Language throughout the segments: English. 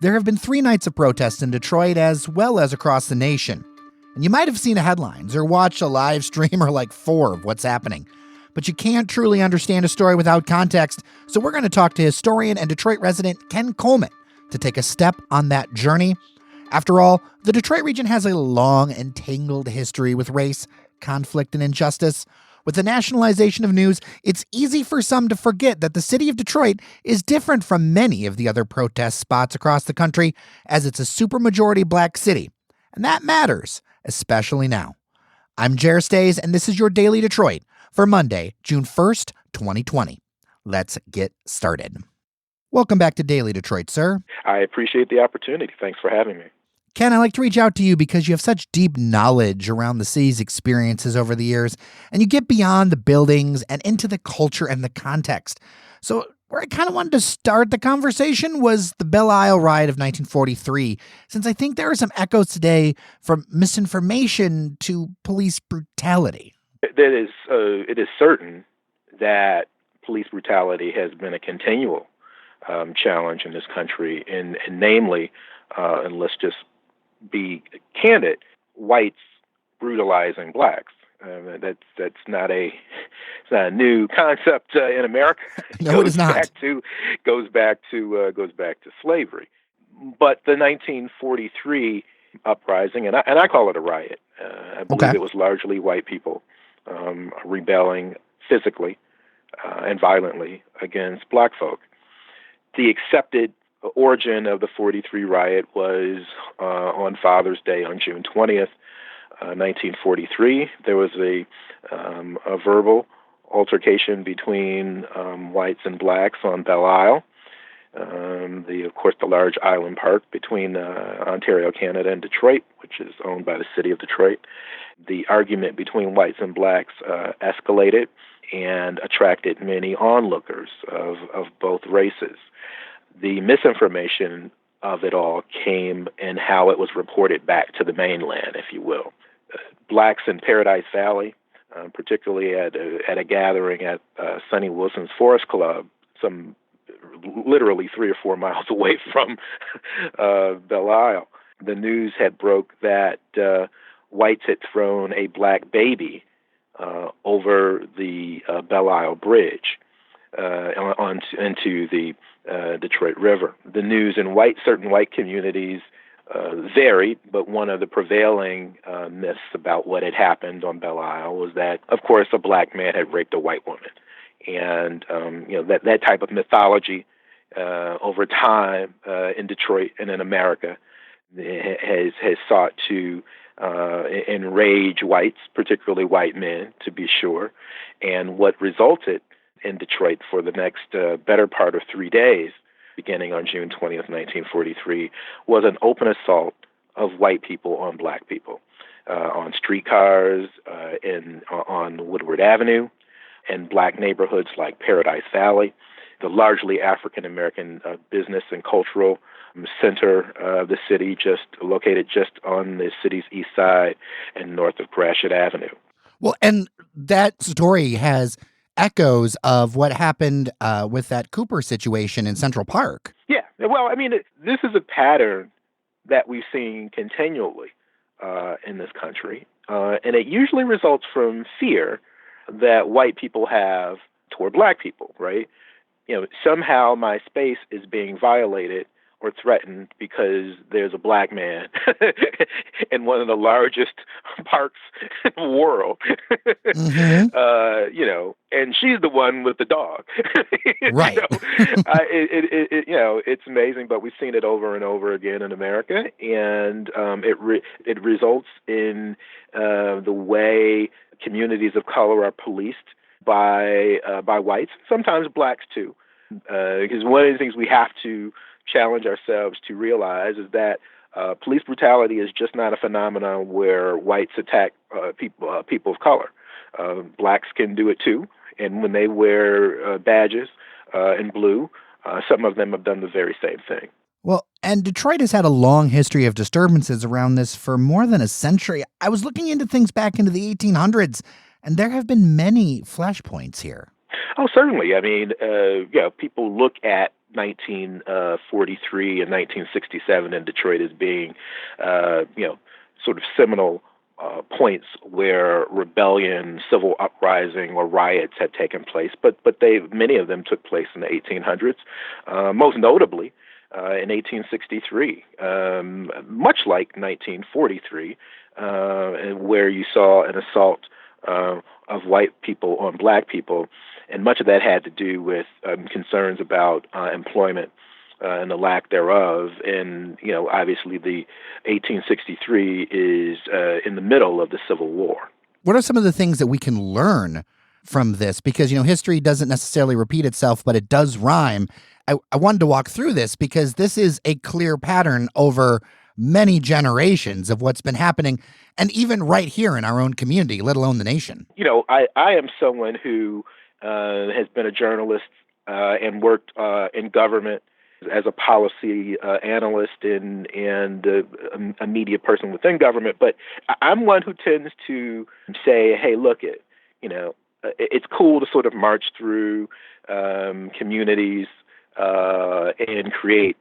There have been 3 nights of protests in Detroit as well as across the nation. And you might have seen the headlines or watched a live stream or like 4 of what's happening. But you can't truly understand a story without context, so we're going to talk to historian and Detroit resident Ken Coleman to take a step on that journey. After all, the Detroit region has a long and tangled history with race, conflict, and injustice. With the nationalization of news, it's easy for some to forget that the city of Detroit is different from many of the other protest spots across the country, as it's a supermajority black city. And that matters, especially now. I'm Jer Stays, and this is your Daily Detroit for Monday, June 1st, 2020. Let's get started. Welcome back to Daily Detroit, sir. I appreciate the opportunity. Thanks for having me. Ken, I like to reach out to you because you have such deep knowledge around the city's experiences over the years, and you get beyond the buildings and into the culture and the context. So where I kind of wanted to start the conversation was the Belle Riot of 1943, since I think there are some echoes today from misinformation to police brutality. It is certain that police brutality has been a continual challenge in this country, and namely, and let's just be candid, whites brutalizing blacks. That's not a new concept in America. No, it is not. Goes back to slavery. But the 1943 uprising, and I call it a riot. I believe It was largely white people rebelling physically and violently against black folk. The accepted origin of the 43 riot was on Father's Day on June 20th, 1943. There was a verbal altercation between whites and blacks on Belle Isle, of course, the large island park between Ontario, Canada, and Detroit, which is owned by the city of Detroit. The argument between whites and blacks escalated and attracted many onlookers of both races. The misinformation of it all came in how it was reported back to the mainland, if you will. Blacks in Paradise Valley, particularly at a gathering at Sonny Wilson's Forest Club, some literally 3 or 4 miles away from Belle Isle. The news had broke that whites had thrown a black baby over the Belle Isle Bridge into the Detroit River. The news in certain white communities varied, but one of the prevailing myths about what had happened on Belle Isle was that, of course, a black man had raped a white woman. And that type of mythology over time in Detroit and in America has sought to enrage whites, particularly white men, to be sure. And what resulted in Detroit for the next better part of 3 days, beginning on June 20th, 1943, was an open assault of white people on black people, on streetcars, on Woodward Avenue, and black neighborhoods like Paradise Valley, the largely African-American business and cultural center of the city, located just on the city's east side and north of Gratiot Avenue. Well, and that story has echoes of what happened with that Cooper situation in Central Park. Yeah, well, I mean, this is a pattern that we've seen continually in this country, and it usually results from fear that white people have toward black people, right? Somehow my space is being violated or threatened because there's a black man in one of the largest parks in the world, and she's the one with the dog. Right. It's amazing, but we've seen it over and over again in America, and it results in the way communities of color are policed by whites, sometimes blacks too. Because one of the things we have to challenge ourselves to realize is that police brutality is just not a phenomenon where whites attack people of color. Blacks can do it too, and when they wear badges in blue, some of them have done the very same thing. Well, and Detroit has had a long history of disturbances around this for more than a century. I was looking into things back into the 1800s, and there have been many flashpoints here. Oh, certainly. I mean, people look at 1943 and 1967 in Detroit as being, sort of seminal points where rebellion, civil uprising, or riots had taken place. But many of them took place in the 1800s, most notably in 1863, much like 1943, where you saw an assault of white people on black people, and much of that had to do with concerns about employment and the lack thereof. And, obviously the 1863 is in the middle of the Civil War. What are some of the things that we can learn from this? Because, history doesn't necessarily repeat itself, but it does rhyme. I wanted to walk through this because this is a clear pattern over many generations of what's been happening, and even right here in our own community, let alone the nation. I am someone who has been a journalist and worked in government as a policy analyst and a media person within government. But I'm one who tends to say, hey, it's cool to sort of march through communities and create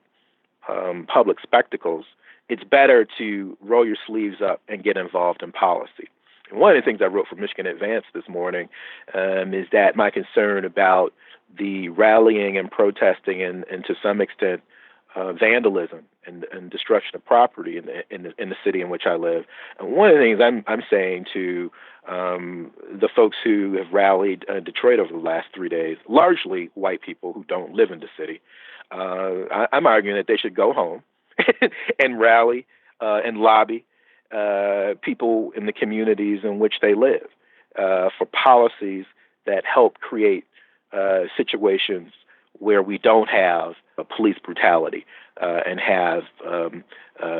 public spectacles. It's better to roll your sleeves up and get involved in policy. And one of the things I wrote for Michigan Advance this morning is that my concern about the rallying and protesting and to some extent vandalism and destruction of property in the city in which I live. And one of the things I'm saying to the folks who have rallied in Detroit over the last 3 days, largely white people who don't live in the city, I'm arguing that they should go home and rally and lobby people in the communities in which they live for policies that help create situations where we don't have police brutality and have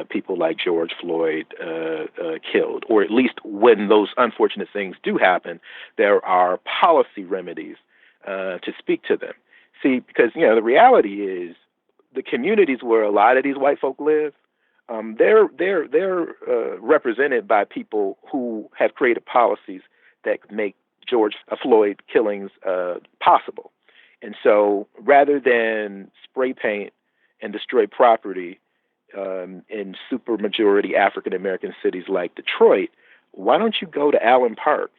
people like George Floyd killed, or at least when those unfortunate things do happen, there are policy remedies to speak to them. See, because the reality is the communities where a lot of these white folk live, they're represented by people who have created policies that make George Floyd killings possible. And so rather than spray paint and destroy property in supermajority African-American cities like Detroit, why don't you go to Allen Park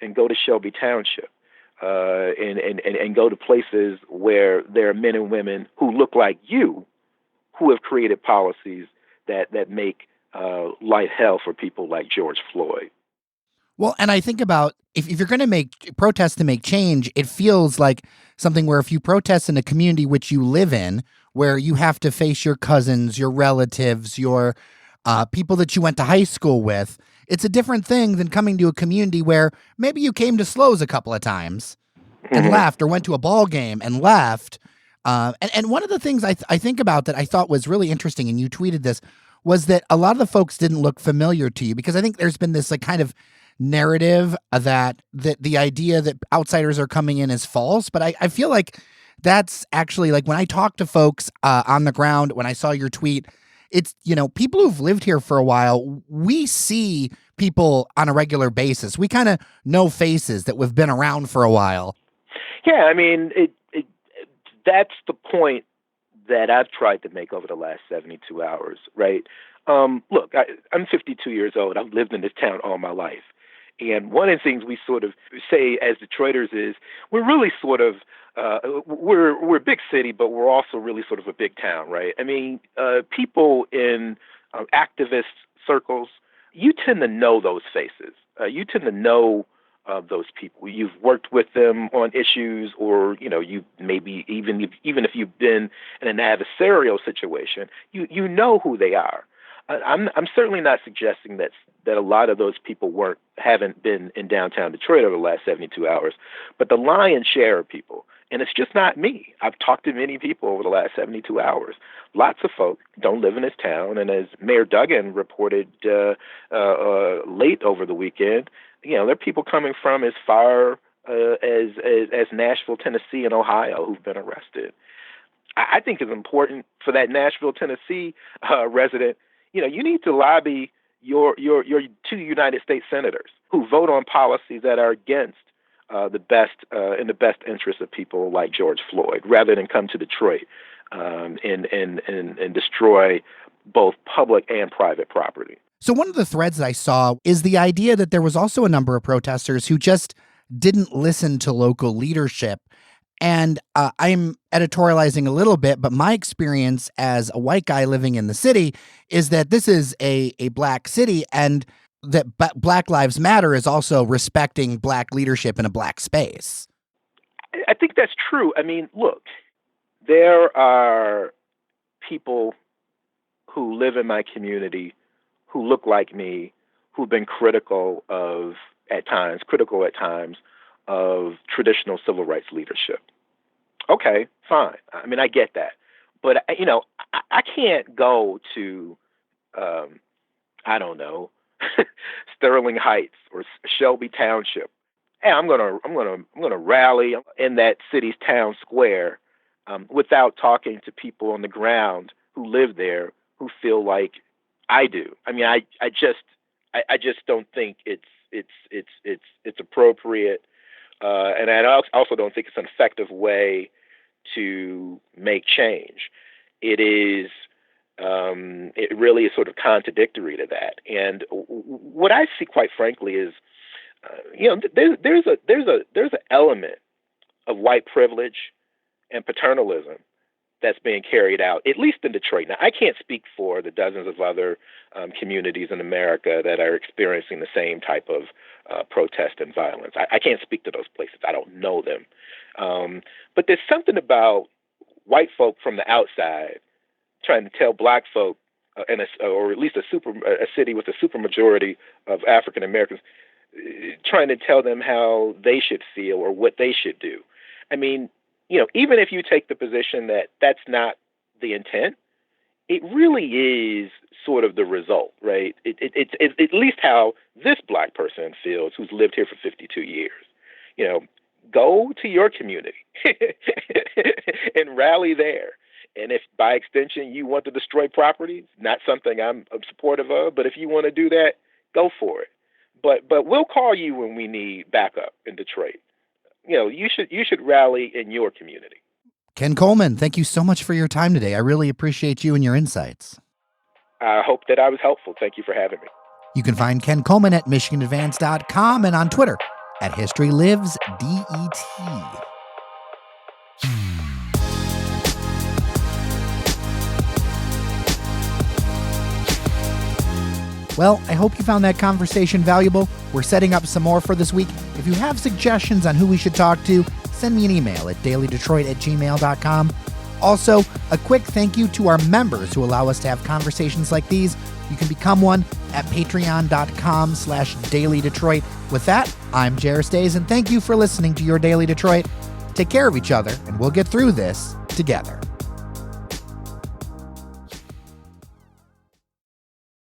and go to Shelby Township and go to places where there are men and women who look like you who have created policies that make life hell for people like George Floyd. Well, and I think about if you're going to make protests to make change, it feels like something where if you protest in a community which you live in, where you have to face your cousins, your relatives, your people that you went to high school with, it's a different thing than coming to a community where maybe you came to Slows a couple of times and left, or went to a ball game and left. And one of the things I think about that I thought was really interesting, and you tweeted this, was that a lot of the folks didn't look familiar to you, because I think there's been this kind of narrative that the idea that outsiders are coming in is false. But I feel like that's actually, like, when I talk to folks on the ground, when I saw your tweet, it's, people who've lived here for a while, we see people on a regular basis. We kind of know faces that we've been around for a while. Yeah, I mean, that's the point that I've tried to make over the last 72 hours, right? Look, I'm 52 years old. I've lived in this town all my life. And one of the things we sort of say as Detroiters is we're really sort of, we're a big city, but we're also really sort of a big town, right? I mean, people in activist circles, you tend to know those faces. You tend to know those people. You've worked with them on issues, or, you maybe even if you've been in an adversarial situation, you know who they are. I'm certainly not suggesting that a lot of those people haven't been in downtown Detroit over the last 72 hours, but the lion's share of people, and it's just not me. I've talked to many people over the last 72 hours. Lots of folk don't live in this town, and as Mayor Duggan reported late over the weekend, there are people coming from as far as Nashville, Tennessee, and Ohio who've been arrested. I think it's important for that Nashville, Tennessee resident. You need to lobby your two United States senators who vote on policies that are against in the best interest of people like George Floyd, rather than come to Detroit and destroy both public and private property. So one of the threads that I saw is the idea that there was also a number of protesters who just didn't listen to local leadership. And I'm editorializing a little bit, but my experience as a white guy living in the city is that this is a black city, and that Black Lives Matter is also respecting black leadership in a black space. I think that's true. I mean, look, there are people who live in my community who look like me, who've been critical at times of traditional civil rights leadership. Okay, fine. I mean, I get that. But, I can't go to, I don't know, Sterling Heights or Shelby Township. Hey, I'm gonna rally in that city's town square without talking to people on the ground who live there who feel like I do. I mean, I just don't think it's appropriate, and I also don't think it's an effective way to make change. It is. It really is sort of contradictory to that. And what I see, quite frankly, is there's an element of white privilege and paternalism that's being carried out, at least in Detroit. Now, I can't speak for the dozens of other communities in America that are experiencing the same type of protest and violence. I can't speak to those places. I don't know them. But there's something about white folk from the outside trying to tell black folk, or at least a city with a supermajority of African Americans, trying to tell them how they should feel or what they should do. I mean, even if you take the position that that's not the intent, it really is sort of the result, right? It's at least how this black person feels who's lived here for 52 years. Go to your community and rally there. And if by extension you want to destroy property, not something I'm supportive of, but if you want to do that, go for it. But we'll call you when we need backup in Detroit. You should rally in your community. Ken Coleman, thank you so much for your time today. I really appreciate you and your insights. I hope that I was helpful. Thank you for having me. You can find Ken Coleman at MichiganAdvance.com and on Twitter at HistoryLivesDET. Well, I hope you found that conversation valuable. We're setting up some more for this week. If you have suggestions on who we should talk to, send me an email at dailydetroit@gmail.com. Also, a quick thank you to our members who allow us to have conversations like these. You can become one at patreon.com/dailydetroit. With that, I'm Jairus Stays, and thank you for listening to Your Daily Detroit. Take care of each other, and we'll get through this together.